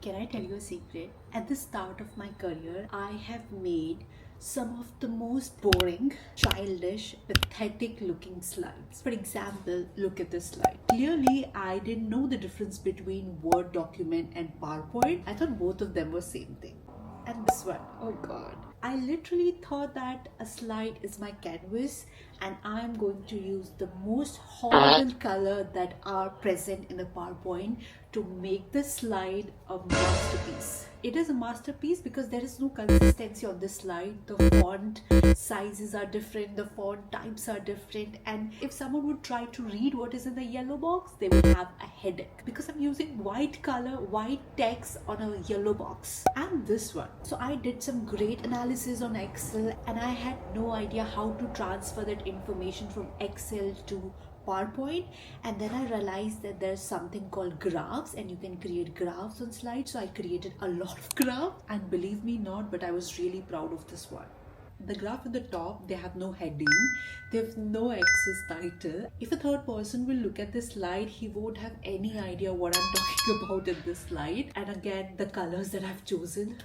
Can I tell you a secret? At the start of my career, I have made some of the most boring, childish, pathetic looking slides. For example, look at this slide. Clearly, I didn't know the difference between Word document and PowerPoint. I thought both of them were same thing. And this one, oh god. I literally thought that a slide is my canvas and I'm going to use the most horrible color that are present in the PowerPoint to make the slide a masterpiece. It is a masterpiece because there is no consistency on this slide. The font sizes are different, the font types are different, and if someone would try to read what is in the yellow box, they will have a headache because I'm using white color, white text on a yellow box. And this one. So I did some great analysis on Excel and I had no idea how to transfer that information from Excel to PowerPoint, and then I realized that there's something called graphs and you can create graphs on slides. So I created a lot of graphs, and believe me not, but I was really proud of this one. The graph at the top, they have no heading, they have no access title. If a third person will look at this slide, he won't have any idea what I'm talking about in this slide. And again, the colors that I've chosen,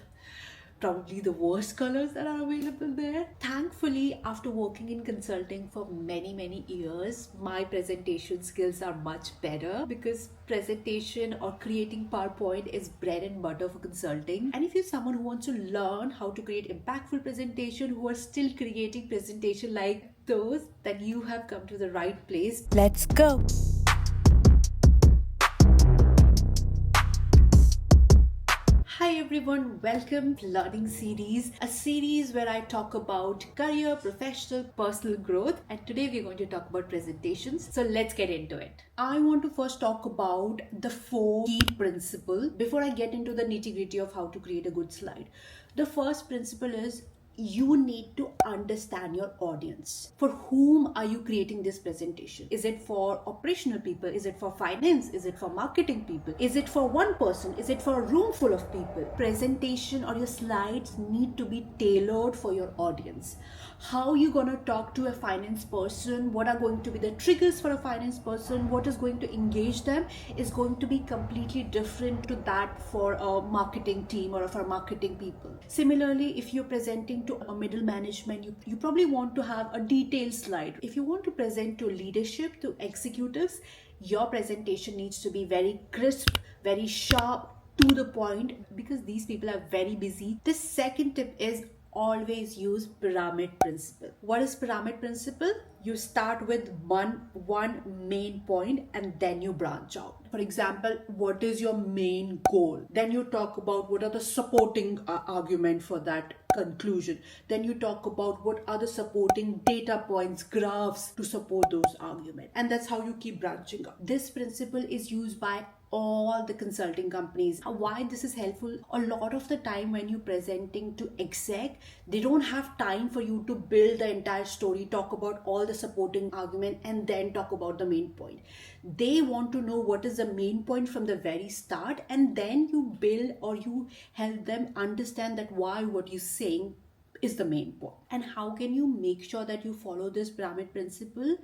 probably the worst colors that are available there. Thankfully, after working in consulting for many years, my presentation skills are much better because presentation or creating PowerPoint is bread and butter for consulting. And if you're someone who wants to learn how to create impactful presentation, who are still creating presentation like those, then you have come to the right place. Let's go. Hi everyone, welcome to Learning Series, a series where I talk about career, professional, personal growth, and today we're going to talk about presentations. So let's get into it. I want to first talk about the 4 key principles before I get into the nitty-gritty of how to create a good slide. The first principle is you need to understand your audience. For whom are you creating this presentation? Is it for operational people? Is it for finance? Is it for marketing people? Is it for one person? Is it for a room full of people? Presentation or your slides need to be tailored for your audience. How are you going to talk to a finance person? What are going to be the triggers for a finance person? What is going to engage them is going to be completely different to that for a marketing team or for marketing people. Similarly, if you're presenting to a middle management, you probably want to have a detailed slide. If you want to present to leadership, to executives, your presentation needs to be very crisp, very sharp, to the point, because these people are very busy. The second tip is always use pyramid principle. What is pyramid principle? You start with one main point and then you branch out. For example, what is your main goal? Then you talk about what are the supporting argument for that conclusion. Then you talk about what are the supporting data points, graphs to support those arguments. And that's how you keep branching out. This principle is used by all the consulting companies. Why this is helpful? A lot of the time when you're presenting to exec, they don't have time for you to build the entire story, talk about all the supporting argument and then talk about the main point. They want to know what is the main point from the very start, and then you build or you help them understand that why what you're saying is the main point. And how can you make sure that you follow this pyramid principle?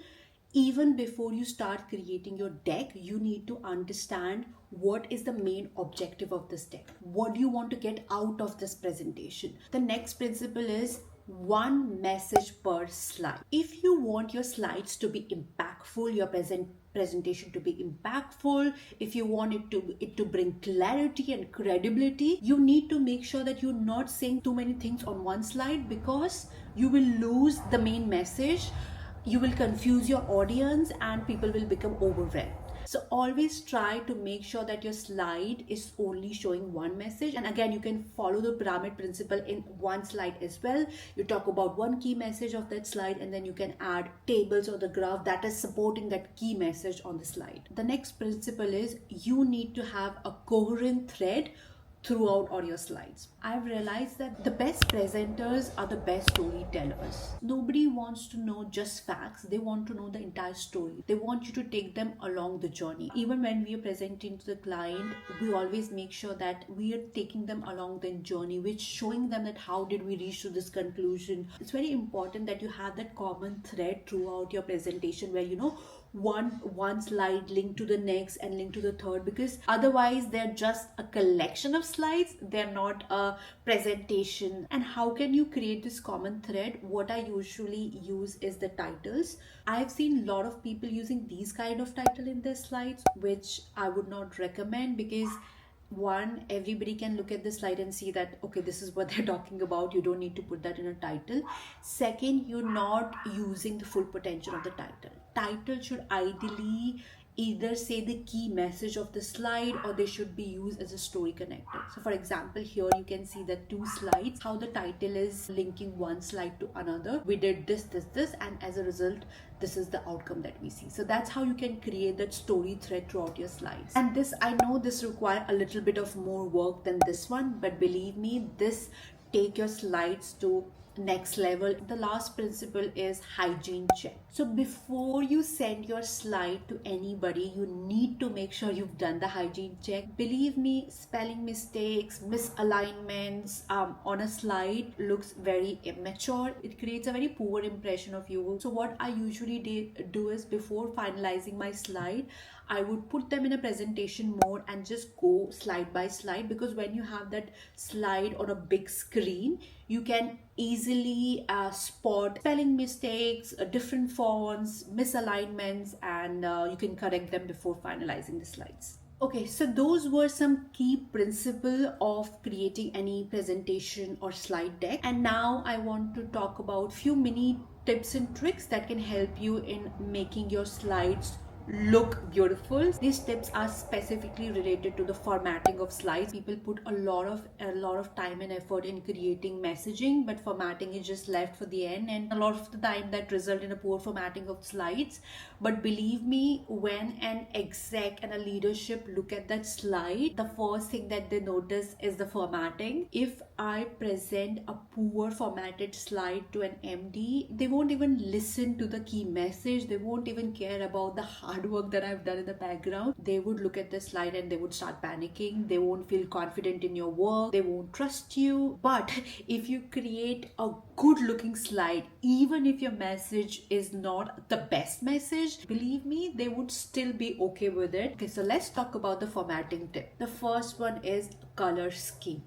Even before you start creating your deck, you need to understand what is the main objective of this deck. What do you want to get out of this presentation? The next principle is one message per slide. If you want your slides to be impactful, your presentation to be impactful, if you want it to bring clarity and credibility, you need to make sure that you're not saying too many things on one slide, because you will lose the main message. You will confuse your audience and people will become overwhelmed. So always try to make sure that your slide is only showing one message. And again, you can follow the pyramid principle in one slide as well. You talk about one key message of that slide and then you can add tables or the graph that is supporting that key message on the slide. The next principle is you need to have a coherent thread throughout all your slides. I've realized that the best presenters are the best storytellers. Nobody wants to know just facts. They want to know the entire story. They want you to take them along the journey. Even when we are presenting to the client, we always make sure that we are taking them along the journey, which showing them that how did we reach to this conclusion. It's very important that you have that common thread throughout your presentation where you know one slide linked to the next and linked to the third, because otherwise they're just a collection of slides, they're not a presentation. And how can you create this common thread? What I usually use is the titles. I've seen a lot of people using these kind of title in their slides, which I would not recommend, because one, everybody can look at the slide and see that okay, this is what they're talking about. You don't need to put that in a title. Second, you're not using the full potential of the title should ideally either say the key message of the slide, or they should be used as a story connector. So for example, here you can see the two slides, how the title is linking one slide to another. We did this, and as a result, this is the outcome that we see. So that's how you can create that story thread throughout your slides. And this, I know this requires a little bit of more work than this one, but believe me, this take your slides to next level. The last principle is hygiene check. So before you send your slide to anybody, you need to make sure you've done the hygiene check. Believe me, spelling mistakes, misalignments on a slide looks very immature. It creates a very poor impression of you. So what I usually do is, before finalizing my slide, I would put them in a presentation mode and just go slide by slide, because when you have that slide on a big screen, you can easily spot spelling mistakes, different fonts, misalignments, and you can correct them before finalizing the slides. Okay, so those were some key principles of creating any presentation or slide deck. And now I want to talk about few mini tips and tricks that can help you in making your slides look beautiful. These tips are specifically related to the formatting of slides. People put a lot of time and effort in creating messaging, but formatting is just left for the end, and a lot of the time that result in a poor formatting of slides. But believe me, when an exec and a leadership look at that slide, the first thing that they notice is the formatting. If I present a poor formatted slide to an MD, they won't even listen to the key message. They won't even care about the hard work that I've done in the background. They would look at the slide and they would start panicking. They won't feel confident in your work. They won't trust you. But if you create a good looking slide, even if your message is not the best message, believe me, they would still be okay with it. Okay, so let's talk about the formatting tip. The first one is color scheme.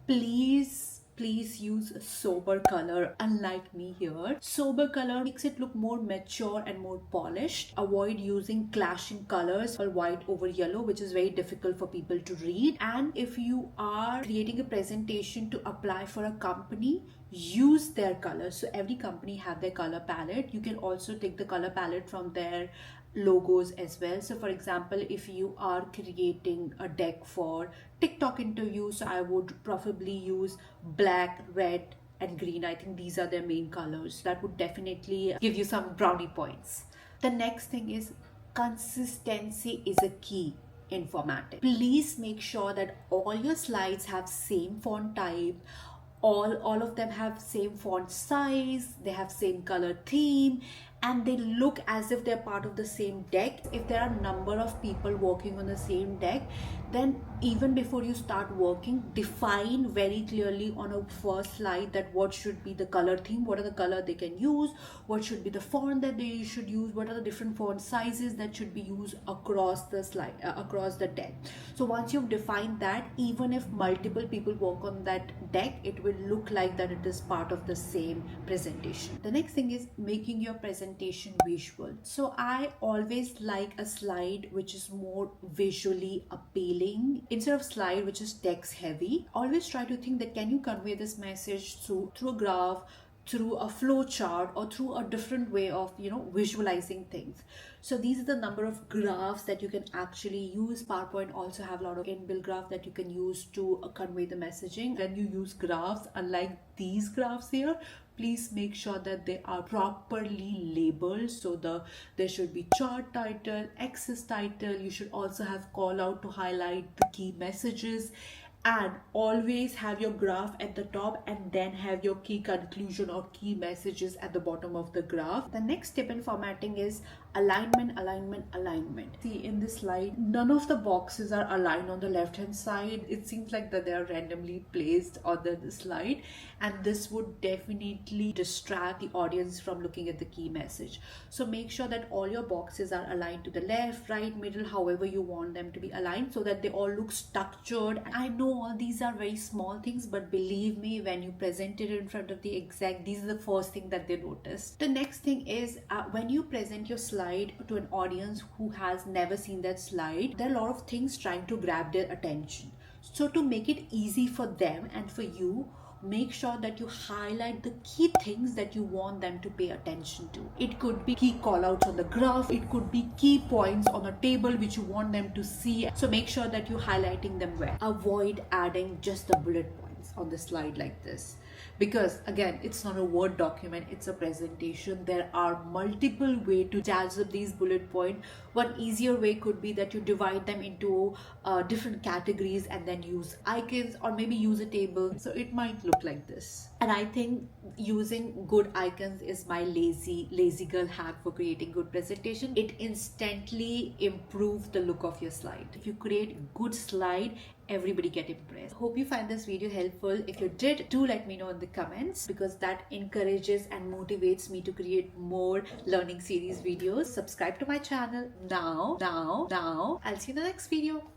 Please use sober color. Unlike me here, sober color makes it look more mature and more polished. Avoid using clashing colors or white over yellow, which is very difficult for people to read. And if you are creating a presentation to apply for a company, use their colors. So every company have their color palette. You can also take the color palette from their logos as well. So for example, if you are creating a deck for TikTok interviews, so I would probably use black, red and green. I think these are their main colors. That would definitely give you some brownie points. The next thing is consistency is a key in formatting. Please make sure that all your slides have same font type, all of them have same font size, they have same color theme, and they look as if they're part of the same deck. If there are a number of people working on the same deck, then even before you start working, define very clearly on a first slide that what should be the color theme, what are the color they can use, what should be the font that they should use, what are the different font sizes that should be used across the slide, across the deck. So once you've defined that, even if multiple people work on that deck, it will look like that it is part of the same presentation. The next thing is making your presentation visual. So I always like a slide which is more visually appealing instead of slide which is text heavy. Always try to think that can you convey this message through a graph, through a flow chart, or through a different way of visualizing things. So these are the number of graphs that you can actually use. PowerPoint also have a lot of inbuilt graph that you can use to convey the messaging. When you use graphs, unlike these graphs here, please make sure that they are properly labeled. So there should be chart title, axis title. You should also have call out to highlight the key messages, and always have your graph at the top and then have your key conclusion or key messages at the bottom of the graph. The next tip in formatting is alignment, alignment, alignment. See, in this slide, none of the boxes are aligned on the left hand side. It seems like that they are randomly placed on the slide, and this would definitely distract the audience from looking at the key message. So make sure that all your boxes are aligned to the left, right, middle, however you want them to be aligned, so that they all look structured. I know all these are very small things, but believe me, when you present it in front of the exec, these are the first thing that they notice. The next thing is when you present your slide to an audience who has never seen that slide, there are a lot of things trying to grab their attention. So to make it easy for them and for you, make sure that you highlight the key things that you want them to pay attention to. It could be key callouts on the graph, it could be key points on a table which you want them to see. So make sure that you're highlighting them well. Avoid adding just the bullet points on the slide like this, because again, it's not a Word document, it's a presentation. There are multiple ways to jazz up these bullet points. One easier way could be that you divide them into different categories and then use icons, or maybe use a table. So it might look like this. And I think using good icons is my lazy girl hack for creating good presentation. It instantly improves the look of your slide. If you create good slide, everybody get impressed. Hope you find this video helpful. If you did, do let me know in the comments, because that encourages and motivates me to create more learning series videos. Subscribe to my channel now. I'll see you in the next video.